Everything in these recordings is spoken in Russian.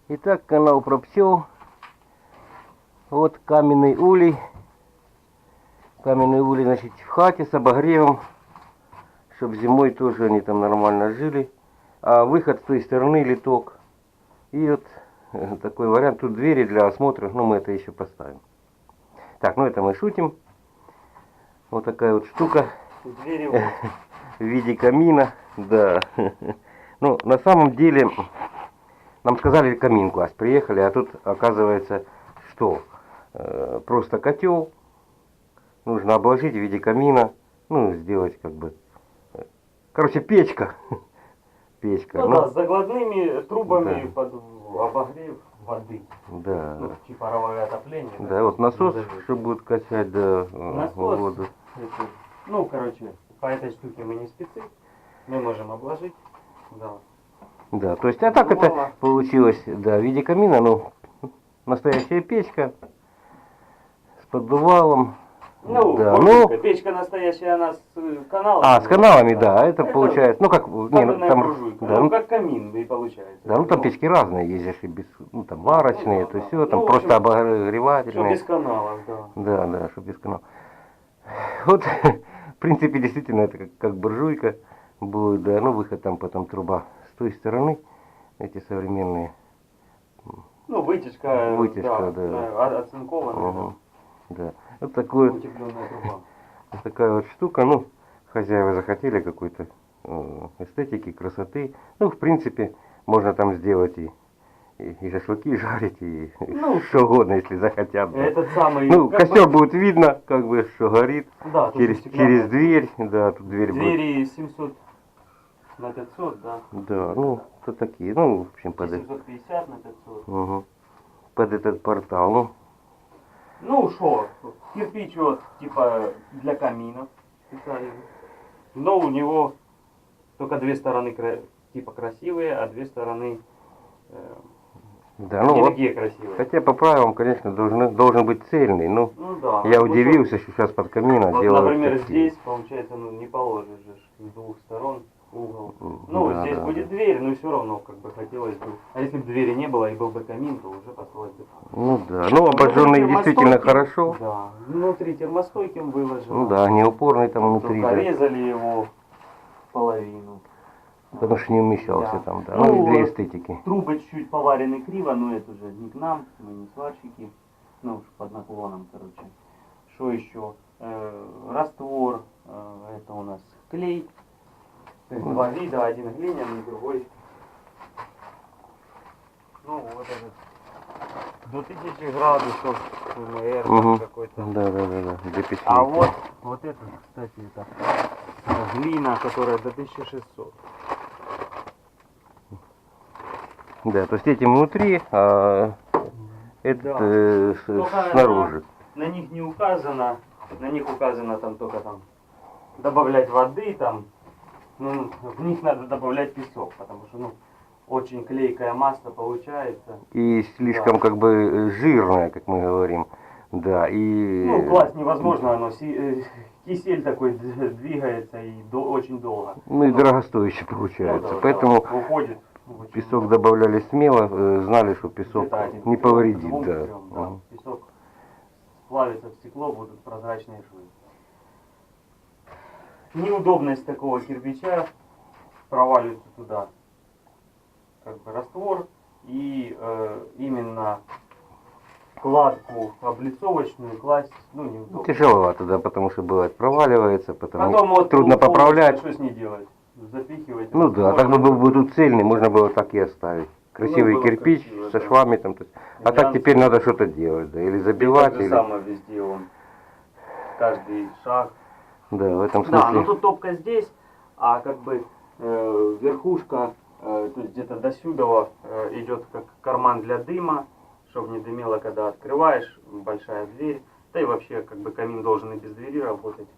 Итак, канал про пчел. Вот каменный улей. Каменный улей, значит, в хате с обогревом, чтобы зимой тоже они там нормально жили. А выход с той стороны литок. И вот такой вариант. Тут двери для осмотра, но мы это еще поставим. Так, ну это мы шутим. Вот такая вот штука. Двери В виде камина. Да. Ну, на самом деле, нам сказали камин класть. Приехали, а тут оказывается, что просто котел. Нужно обложить в виде камина. Ну, сделать как бы... Короче, печка. Печка. Ну да, с загладными трубами да. под обогрев воды. Да. Ну, типа паровое отопление. Да, вот насос, что будет качать, да, насос, воду. это, ну, короче, по этой штуке мы не спецы. Мы можем обложить. Да. Да, то есть, а так это получилось, да, в виде камина, ну, настоящая печка с поддувалом. Ну, да, печка настоящая, она с каналами. А, с каналами, да, это получается, ну как, не, ну, там, буржуйка, да, ну как камин и получается. Да, ну там печки разные есть, же, без, ну там варочные, то все, там ну, просто общем, обогревательные. Что без каналов, да. Да, да, что без каналов. Вот, в принципе, действительно, это как буржуйка будет, да, ну выход там потом труба с той стороны, эти современные. Ну, вытяжка, да. оцинкованная. Угу. Да. Вот такой, утепленная труба. вот такая вот штука, ну, хозяева захотели какой-то эстетики, красоты. Ну, в принципе, можно там сделать и шашлыки жарить, и ну, что угодно, если захотят. Да. Этот самый, ну, костер будет видно, как бы, что горит. Да, через дверь, да, тут дверь будет. Двери 700 на 500, да. Да, ну, то такие, ну, в общем, под 750 на 500. Угу. Под этот портал, ну. Ну, что, кирпич вот, типа, для каминов специально. Но у него только две стороны, типа, красивые, а две стороны да, ну не вот, такие красивые. хотя по правилам, конечно, должен быть цельный, ну да. Я удивился, что сейчас под камином вот, делают например, такие. здесь, получается, ну, не положишь же с двух сторон угол. Ну, да, здесь да, будет дверь, но все равно, как бы, хотелось бы. А если бы двери не было и был бы камин, то уже послать бы. Ну да, ну обожженный действительно хорошо. Да, внутри термостойким выложено. Ну да, не упорный там внутри. Только Да. резали его половину. Потому что не умещался там, да. Ну, для эстетики. Трубы чуть-чуть поварены криво, но это уже не к нам, мы не сварщики. Ну, под наклоном, короче. Что еще? Раствор, это у нас клей. То есть два вида, один глиняный, другой. Ну, вот этот. До 1000 градусов, наверное, какой-то. Да. Для печи. А вот это, кстати, это глина, которая до 1600. Да, то есть эти внутри, а это снаружи. На них не указано, на них указано там только там добавлять воды, там, ну, в них надо добавлять песок, потому что, ну, очень клейкое масло получается. И слишком как бы жирное, как мы говорим. Да, и... Ну, класть невозможно, оно кисель такой двигается и очень долго. Ну и дорогостоящий получается. Ну, да, поэтому уходит. песок добавляли смело, знали, что песок не повредит. Да. Да. Песок сплавится в стекло, будут прозрачные швы. Неудобность такого кирпича, проваливается туда как бы раствор и именно кладку облицовочную класть, ну, неудобно. Тяжеловато, да, потому что бывает проваливается, потому потом вот трудно поправлять. Что с ней делать? Запихивать. Ну да, так бы был бы тут цельный, можно было так и оставить. Красивый кирпич красиво, со да. швами там. А так теперь надо что-то делать, да, или забивать, или... самое везде он, каждый шаг. Да, в этом смысле. Да, но тут топка здесь, а как бы верхушка, то есть где-то до сюда идет как карман для дыма, чтобы не дымело, когда открываешь, большая дверь. Да и вообще, как бы камин должен и без двери работать.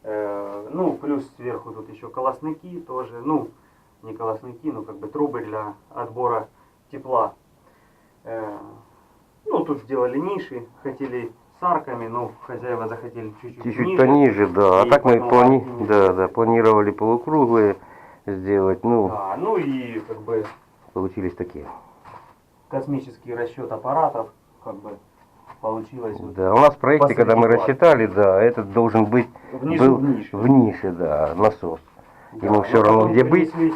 Ну, плюс сверху тут еще колосники тоже, ну, не колосники, но как бы трубы для отбора тепла. Ну, тут сделали ниши, хотели с арками, но хозяева захотели чуть-чуть ниже. Пониже, да. А так мы потом планировали полукруглые сделать, ну, да, ну и как бы получились такие. космический расчет аппаратов, как бы получилось. Вот Да, у нас в проекте, посреди когда мы класса. рассчитали, да, этот должен быть Внизу был в нише. в нише, да, насос. Да, Ему но все равно потом где быть. принесли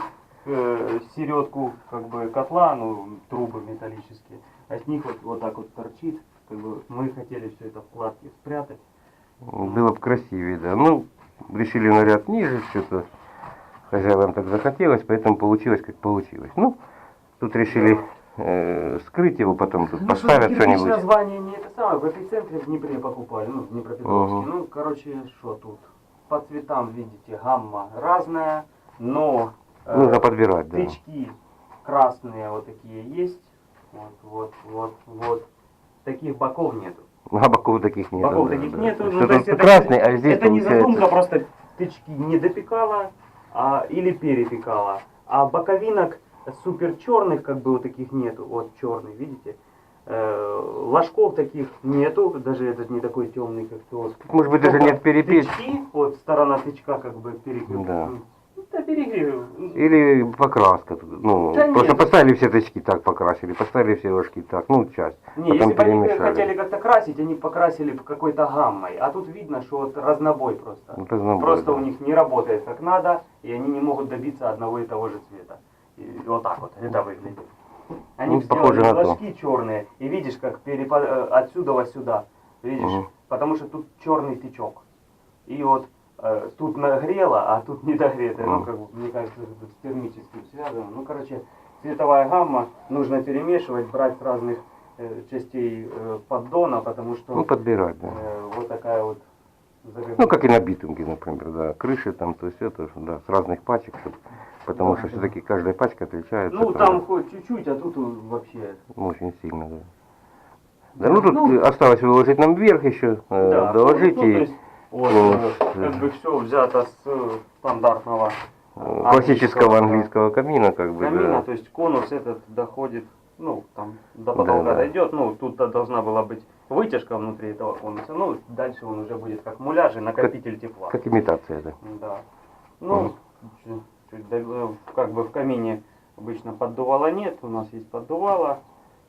середку как бы котла, ну, трубы металлические. От них вот так вот торчит. Как бы мы хотели все это в платке спрятать. Было бы красивее, да. Ну, решили на ряд ниже, что-то хозяевам так захотелось, поэтому получилось, как получилось. Ну, тут решили скрыть его, потом тут Ну, поставят кирпич что-нибудь. название не это самое, в эпицентре в Днепре покупали, ну, в Днепропетровске. Мгм. Ну, короче, что тут? По цветам, видите, гамма разная, но Нужно подбирать, да. тычки красные вот такие есть. Вот. Таких боков нету. А боков таких нет. Боков да, таких да. нету. Ну, Что то есть тут это, красный, а здесь это не получается... задумка, просто тычки не допекала или перепекала. А боковинок супер черных, как бы вот таких нету. Вот черный, видите? Ложков таких нету, даже этот не такой темный, как тот. Может быть, даже Только нет перепечки. тычки, вот сторона тычка как бы перегрев. Да. Да, перегрев. Или покраска. Ну, Да просто нет. поставили все тычки так покрасили, поставили все ложки так, ну, часть. Не, Потом если бы они перемешали. хотели как-то красить, они покрасили в какой-то гаммой. А тут видно, что вот разнобой просто. Ну, разнобой, Просто да. у них не работает как надо, и они не могут добиться одного и того же цвета. И вот так вот это выглядит. Они Ну, сделали похоже на то. флажки черные, и видишь, как отсюда во сюда. Видишь? Мгм. Потому что тут черный тычок. И вот тут нагрело, а тут не догрето. Ну, как бы, мне кажется, это с термическим связано. Ну, короче, цветовая гамма нужно перемешивать, брать с разных частей поддона, потому что Ну, подбирать, да. вот такая вот Ну, как и на битумке, например, да. Крыши там, то есть это, да, с разных пачек, потому Да, что да. все-таки каждая пачка отличается. Ну, там хоть чуть-чуть, а тут вообще. Очень сильно, да. Да, ну тут осталось выложить нам вверх еще, Да, доложить ну, то и есть, вот, как бы все взято с стандартного классического английского камина, как бы, камина, да. то есть конус этот доходит, ну, там, до Да, потолка да. дойдет, ну, тут должна была быть вытяжка внутри этого конуса, ну, дальше он уже будет как муляж и накопитель тепла. Как имитация, да. Да. Ну, как бы в камине обычно поддувала нет, у нас есть поддувало,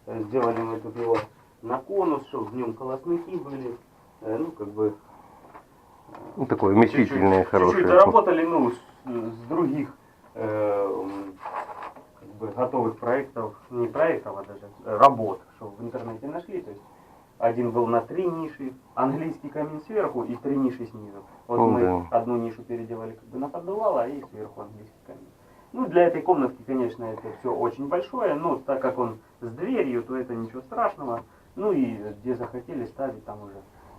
сделали мы тут его на конус, чтобы в нем колосники были, ну, как бы Ну, такое вместительное, хорошее. чуть-чуть доработали, ну, с других как бы готовых проектов, не проектов, а даже работ, что в интернете нашли, то есть один был на 3 ниши, английский камин сверху и 3 ниши снизу. Вот Ну, мы да. одну нишу переделали как бы на поддувало, и сверху английский камин. Ну, для этой комнатки, конечно, это все очень большое, но так как он с дверью, то это ничего страшного. Ну и где захотели ставить, там уже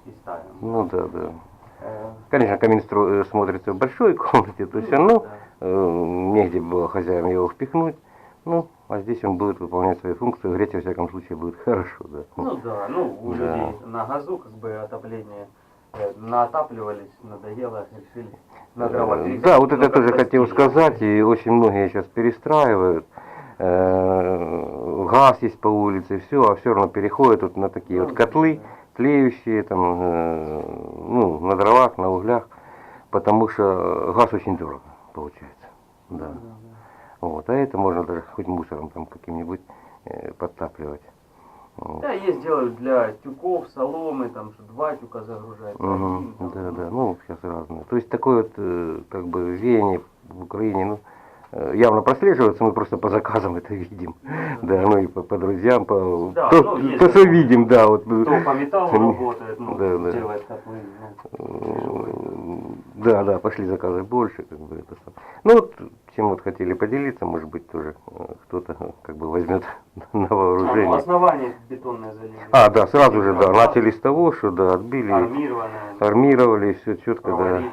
и ставим. Ну, да, да. Э, Конечно, камин смотрится в большой комнате, то есть Ну, оно, да. негде было хозяевам его впихнуть, ну, а здесь он будет выполнять свою функцию, греть, во всяком случае, будет хорошо, да. Ну да, ну у Да. людей на газу как бы отопление наотапливались, надоело, решили на дрова переходить. Да, вот это Ну, я тоже как хотел растения. сказать, и очень многие сейчас перестраивают. Газ есть по улице, все, а все равно переходят вот на такие Ну, вот котлы, да. тлеющие, там, ну, на дровах, на углях, потому что газ очень дорого получается. Да. Вот, а это можно даже хоть мусором там каким-нибудь подтапливать. Вот. Да, есть делают для тюков, соломы, там, что 2 тюка загружается, один, там, Да, да, ну, сейчас разные. То есть такое вот, как бы, веяние в Украине, ну, явно прослеживается, мы просто по заказам это видим. Да, ну и по друзьям, Да, то, ну, есть то, что такое. видим, да, вот. Кто по металлу работает, ну, Да, да. делает котлы, ну, Да, да, пошли заказы больше, как бы это сам. Ну вот, чем вот хотели поделиться, может быть, тоже кто-то как бы возьмет на вооружение. основание бетонное залили. А, да, сразу же, да, начали с того, что, да, отбили, Армированное. армировали, все четко, да. Проварили.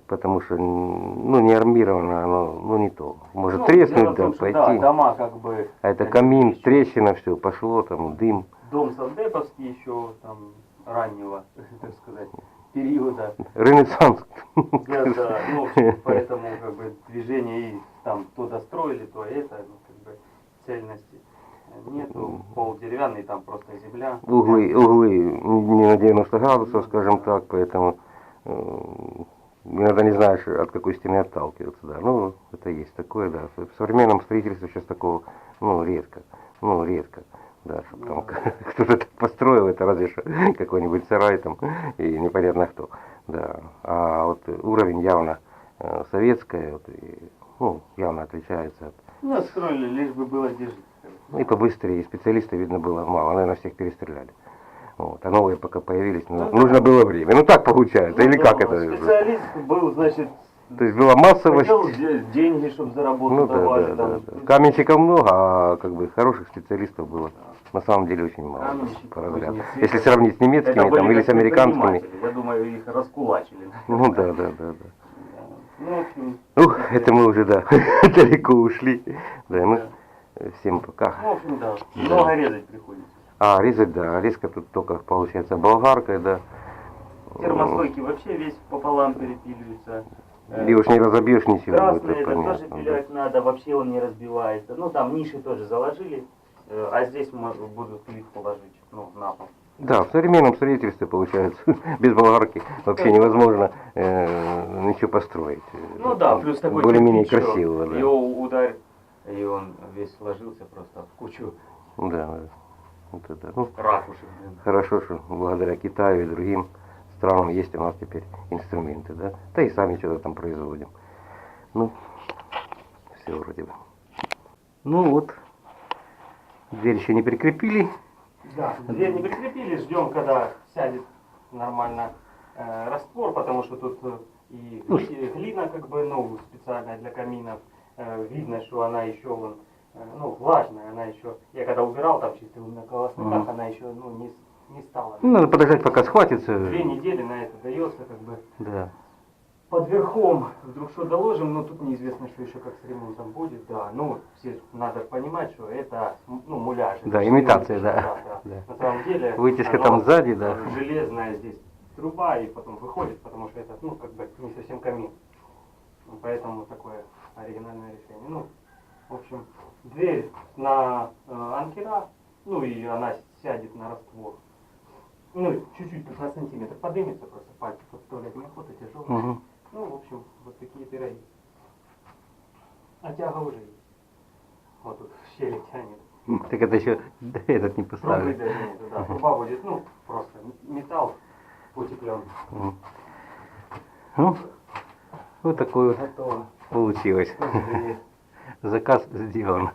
Потому что, ну, не армировано, оно, ну, не то. Может Ну, треснуть, дело в да, том, что, пойти. да, дома как бы... А это камин, трещина, все, пошло, там, дым. Дом Совдеповский еще там раннего, так сказать, периода. Ренессанс. Да, да, ну, в общем, поэтому как бы движение и там то достроили, то это, ну, как бы цельности нету, пол деревянный, там просто земля. Углы не на 90 градусов, скажем так, поэтому иногда не знаешь, от какой стены отталкиваться, да. Ну, это есть такое, да. В современном строительстве сейчас такого, ну, редко. Ну, редко. Да, чтобы там кто-то так построил, это разве что какой-нибудь сарай там и непонятно кто. Да. А вот уровень явно советская, вот, и, ну, явно отличается от. Ну, строили, лишь бы было где жить. И побыстрее, и специалистов, видно, было мало, наверное, всех перестреляли. Вот. А новые пока появились, ну, Ну, да. нужно было время. Ну так получается, или Ну, как да, это? Специалист был, значит, То есть была массовость. хотел деньги, чтобы заработать, Ну да, давали. да, Там. да, да. Каменщиков много, а как бы хороших специалистов было на самом деле очень мало. Каменщиков, По разряду. кузнецы. Если сравнить с немецкими Это были там, или как с американскими. предприниматели. Я думаю, их раскулачили. Ну да, да, да, да. Ну, в общем, Это мы уже, да, далеко ушли. Да, ну, всем пока. ну, в общем, да. Много резать приходится. А, резать, да, резка тут только получается болгаркой, да. Термостойки вообще весь пополам перепиливаются. И уж не разобьешь ничего, Красный это это тоже понятно. Да. пилять надо, вообще он не разбивается. Ну там ниши тоже заложили, а здесь будут плитку ложить, ну, на пол. Да, в современном строительстве получается без болгарки вообще невозможно ничего построить. Ну да, плюс такой более-менее кирпич, что красиво, да. его ударь, и он весь сложился просто в кучу Да, да. Вот это, ну, ракушек. Блин. хорошо, что благодаря Китаю и другим странам есть у нас теперь инструменты, да. Да и сами что-то там производим. Ну, все вроде бы. Ну вот, дверь еще не прикрепили. Да, дверь не прикрепили, ждем, когда сядет нормально раствор, потому что тут и глина как бы, ну, специальная для каминов. Видно, что она еще вон, ну, влажная, она еще, я когда убирал там чистил на колосниках, она еще, ну, не стала. Ну, надо подождать, пока схватится. 2 недели на это дается, как бы. Да. Под верхом вдруг что доложим, но тут неизвестно, что еще как с ремонтом будет, да. Ну, все надо понимать, что это, ну, муляж. Да, это имитация, да. да. Да. На самом деле, Вытяжка оно, там сзади, да. Железная здесь труба, и потом выходит, потому что это, ну, как бы не совсем камин. Поэтому такое оригинальное решение. Ну, в общем, дверь на анкера, ну, и она сядет на раствор. Ну, чуть-чуть 15 сантиметров поднимется, просто пальцы подставлять неохота, тяжело. Угу. Ну, в общем, вот такие пироги. А тяга уже есть. Вот тут в щели тянет. Так это еще этот не Трубы поставили. даже нету, да. Труба будет, ну, просто металл утепленный. Ну, вот такой вот Готово. получилось. Привет. Заказ сделан.